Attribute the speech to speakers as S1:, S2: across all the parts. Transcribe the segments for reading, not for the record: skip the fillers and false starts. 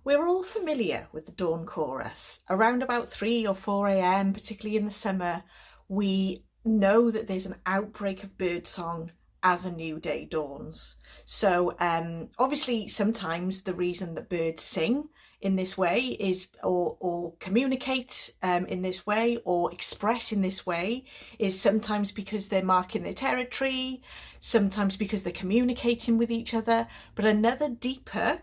S1: We're all familiar with the dawn chorus. Around about 3 or 4 a.m, particularly in the summer, we know that there's an outbreak of birdsong as a new day dawns. So obviously sometimes the reason that birds sing in this way is or communicate in this way or express in this way is sometimes because they're marking their territory, sometimes because they're communicating with each other. But another deeper,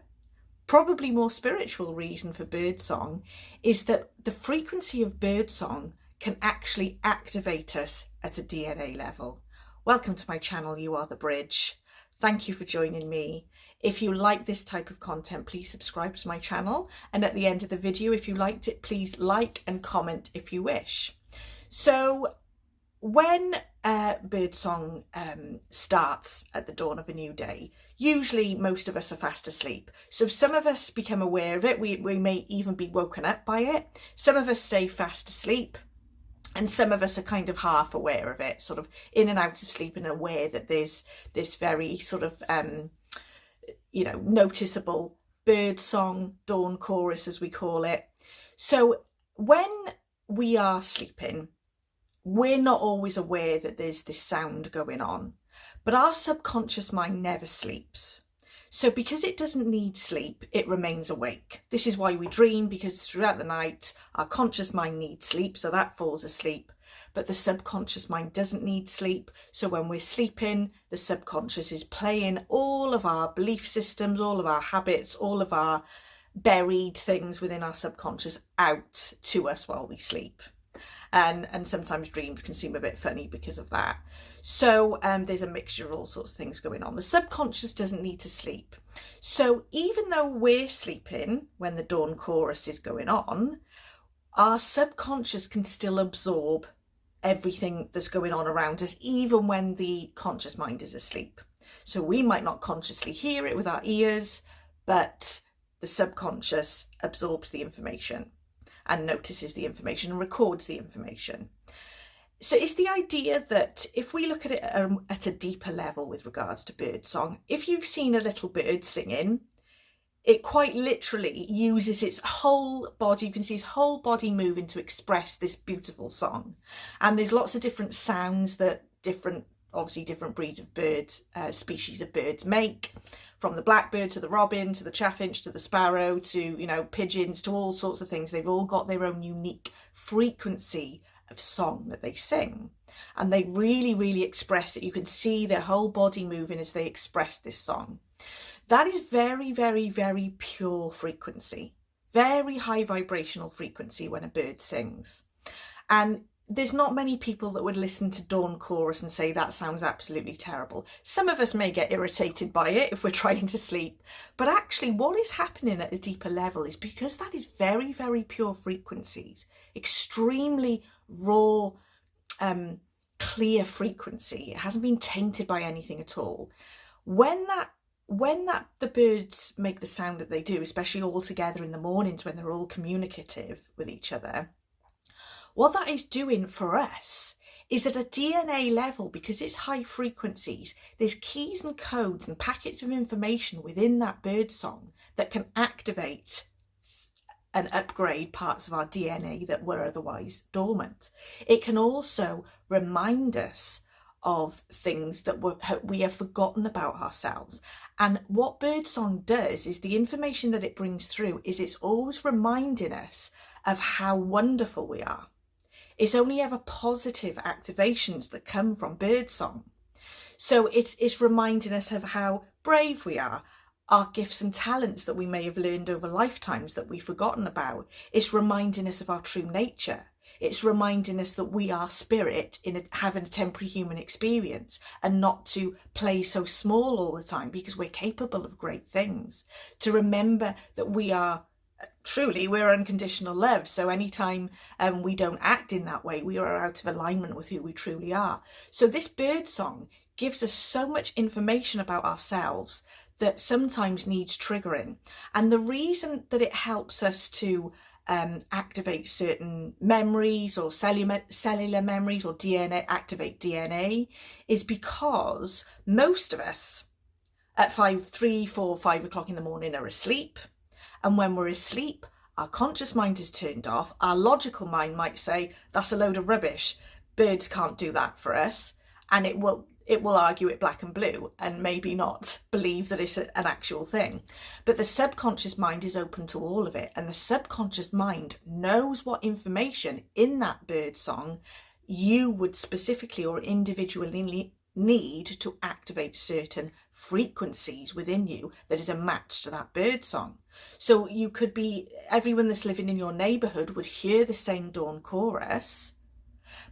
S1: probably more spiritual reason for birdsong is that the frequency of birdsong can actually activate us at a DNA level. Welcome to my channel, You Are the Bridge. Thank you for joining me. If you like this type of content, please subscribe to my channel. And at the end of the video, if you liked it, please like and comment if you wish. So when birdsong starts at the dawn of a new day, usually most of us are fast asleep. So some of us become aware of it. We may even be woken up by it. Some of us stay fast asleep. And some of us are kind of half aware of it, sort of in and out of sleep and aware that there's this very sort of, noticeable birdsong, dawn chorus, as we call it. So when we are sleeping, we're not always aware that there's this sound going on, but our subconscious mind never sleeps. So because it doesn't need sleep, it remains awake. This is why we dream, because throughout the night, our conscious mind needs sleep, so that falls asleep. But the subconscious mind doesn't need sleep. So when we're sleeping, the subconscious is playing all of our belief systems, all of our habits, all of our buried things within our subconscious out to us while we sleep. And sometimes dreams can seem a bit funny because of that. So there's a mixture of all sorts of things going on. The subconscious doesn't need to sleep. So even though we're sleeping when the dawn chorus is going on, our subconscious can still absorb everything that's going on around us, even when the conscious mind is asleep. So we might not consciously hear it with our ears, but the subconscious absorbs the information and notices the information and records the information. So it's the idea that if we look at it at a deeper level with regards to birdsong, if you've seen a little bird singing, it quite literally uses its whole body. You can see its whole body moving to express this beautiful song. And there's lots of different sounds that obviously different breeds of birds, species of birds make. From the blackbird to the robin, to the chaffinch, to the sparrow, to, pigeons, to all sorts of things. They've all got their own unique frequency of song that they sing. And they really, really express it. You can see their whole body moving as they express this song. That is very, very, very pure frequency. Very high vibrational frequency when a bird sings. And there's not many people that would listen to dawn chorus and say that sounds absolutely terrible. Some of us may get irritated by it if we're trying to sleep, but actually what is happening at a deeper level is because that is very, very pure frequencies, extremely raw, clear frequency. It hasn't been tainted by anything at all. When the birds make the sound that they do, especially all together in the mornings when they're all communicative with each other, what that is doing for us is at a DNA level, because it's high frequencies, there's keys and codes and packets of information within that bird song that can activate and upgrade parts of our DNA that were otherwise dormant. It can also remind us of things that we have forgotten about ourselves. And what birdsong does is the information that it brings through is it's always reminding us of how wonderful we are. It's only ever positive activations that come from birdsong. So it's reminding us of how brave we are, our gifts and talents that we may have learned over lifetimes that we've forgotten about. It's reminding us of our true nature. It's reminding us that we are spirit having a temporary human experience, and not to play so small all the time, because we're capable of great things. To remember that we're unconditional love. So anytime we don't act in that way, we are out of alignment with who we truly are. So this bird song gives us so much information about ourselves that sometimes needs triggering. And the reason that it helps us to activate certain memories or cellular memories or activate DNA is because most of us at 3, 4, 5 o'clock in the morning are asleep. And when we're asleep, our conscious mind is turned off. Our logical mind might say, that's a load of rubbish. Birds can't do that for us. And it will argue it black and blue and maybe not believe that it's an actual thing. But the subconscious mind is open to all of it. And the subconscious mind knows what information in that bird song you would specifically or individually need to activate certain frequencies within you that is a match to that bird song. So you could be, everyone that's living in your neighbourhood would hear the same dawn chorus,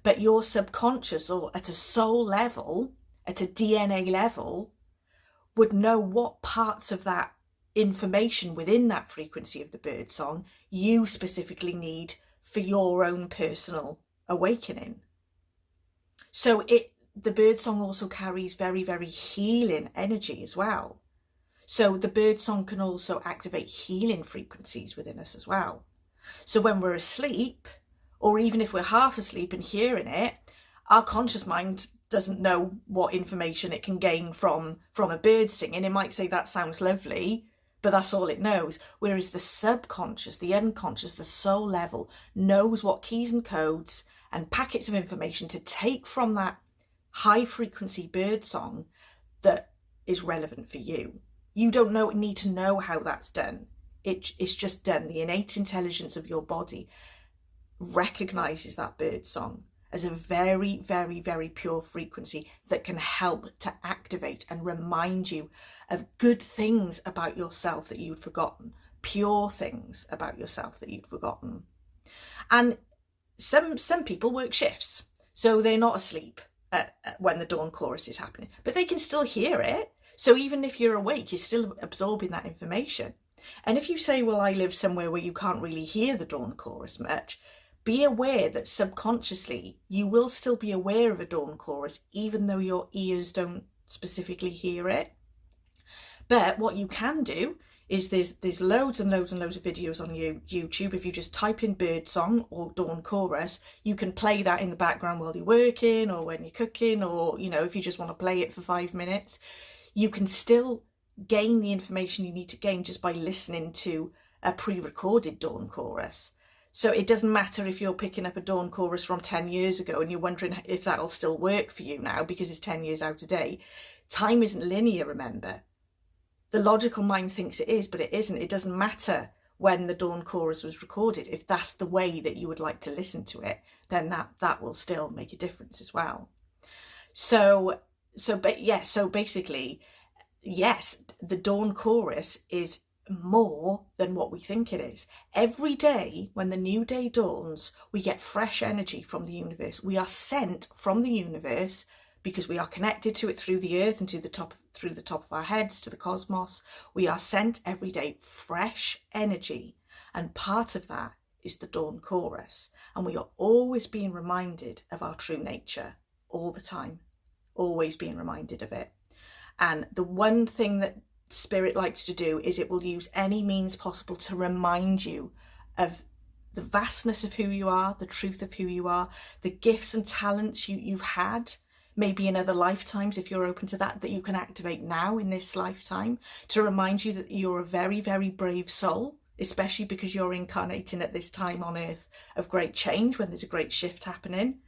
S1: but your subconscious, or at a soul level, at a DNA level, would know what parts of that information within that frequency of the bird song you specifically need for your own personal awakening. So the bird song also carries very, very healing energy as well. So the bird song can also activate healing frequencies within us as well. So when we're asleep, or even if we're half asleep and hearing it, our conscious mind doesn't know what information it can gain from a bird singing. It might say that sounds lovely, but that's all it knows. Whereas the subconscious, the unconscious, the soul level knows what keys and codes and packets of information to take from that high frequency bird song that is relevant for you. You don't need to know how that's done. It's just done. The innate intelligence of your body recognizes that bird song as a very, very, very pure frequency that can help to activate and remind you of good things about yourself that you'd forgotten, pure things about yourself that you'd forgotten. And some people work shifts, so they're not asleep when the dawn chorus is happening, but they can still hear it. So even if you're awake, you're still absorbing that information. And if you say, well, I live somewhere where you can't really hear the dawn chorus much, be aware that subconsciously you will still be aware of a dawn chorus, even though your ears don't specifically hear it. But what you can do is there's loads and loads and loads of videos on YouTube. If you just type in Birdsong or dawn chorus, you can play that in the background while you're working or when you're cooking, or, you know, if you just want to play it for 5 minutes. You can still gain the information you need to gain just by listening to a pre-recorded dawn chorus. So it doesn't matter if you're picking up a dawn chorus from 10 years ago and you're wondering if that'll still work for you now because it's 10 years out of date. Time isn't linear, remember. The logical mind thinks it is, but it isn't. It doesn't matter when the dawn chorus was recorded. If that's the way that you would like to listen to it, then that will still make a difference as well. So basically, yes, the dawn chorus is more than what we think it is. Every day when the new day dawns, we get fresh energy from the universe. We are sent from the universe because we are connected to it through the earth and through the top of our heads to the cosmos. We are sent every day fresh energy, and part of that is the dawn chorus. And we are always being reminded of our true nature all the time, always being reminded of it. And the one thing that Spirit likes to do is it will use any means possible to remind you of the vastness of who you are, the truth of who you are, the gifts and talents you've had, maybe in other lifetimes, if you're open to that, that you can activate now in this lifetime, to remind you that you're a very, very brave soul, especially because you're incarnating at this time on earth of great change when there's a great shift happening.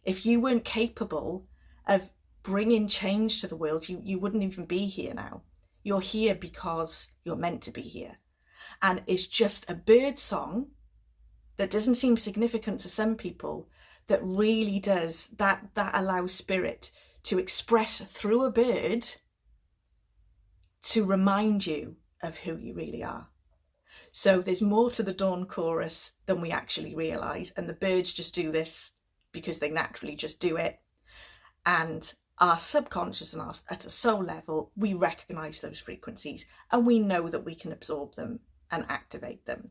S1: If you weren't capable of bringing change to the world, you wouldn't even be here now. You're here because you're meant to be here. And it's just a bird song that doesn't seem significant to some people, that really does, that allows Spirit to express through a bird to remind you of who you really are. So there's more to the dawn chorus than we actually realise, and the birds just do this because they naturally just do it. And our subconscious and us at a soul level, we recognise those frequencies and we know that we can absorb them and activate them.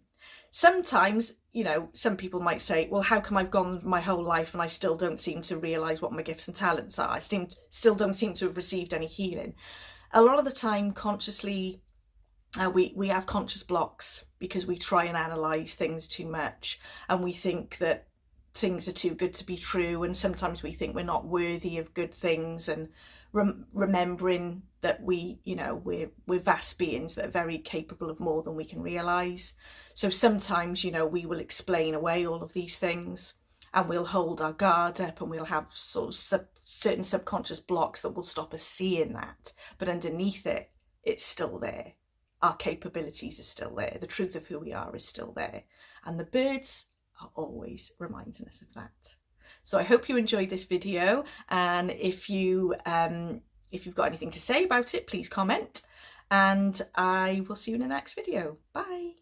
S1: Sometimes, you know, some people might say, well, how come I've gone my whole life and I still don't seem to realise what my gifts and talents are? I still don't seem to have received any healing. A lot of the time, consciously, we have conscious blocks because we try and analyse things too much, and we think that things are too good to be true, and sometimes we think we're not worthy of good things, and remembering that we're vast beings that are very capable of more than we can realise. So sometimes, we will explain away all of these things, and we'll hold our guard up, and we'll have sort of certain subconscious blocks that will stop us seeing that. But underneath it, it's still there. Our capabilities are still there. The truth of who we are is still there. And the birds are always reminding us of that. So I hope you enjoyed this video, and if you've got anything to say about it, please comment, and I will see you in the next video. Bye.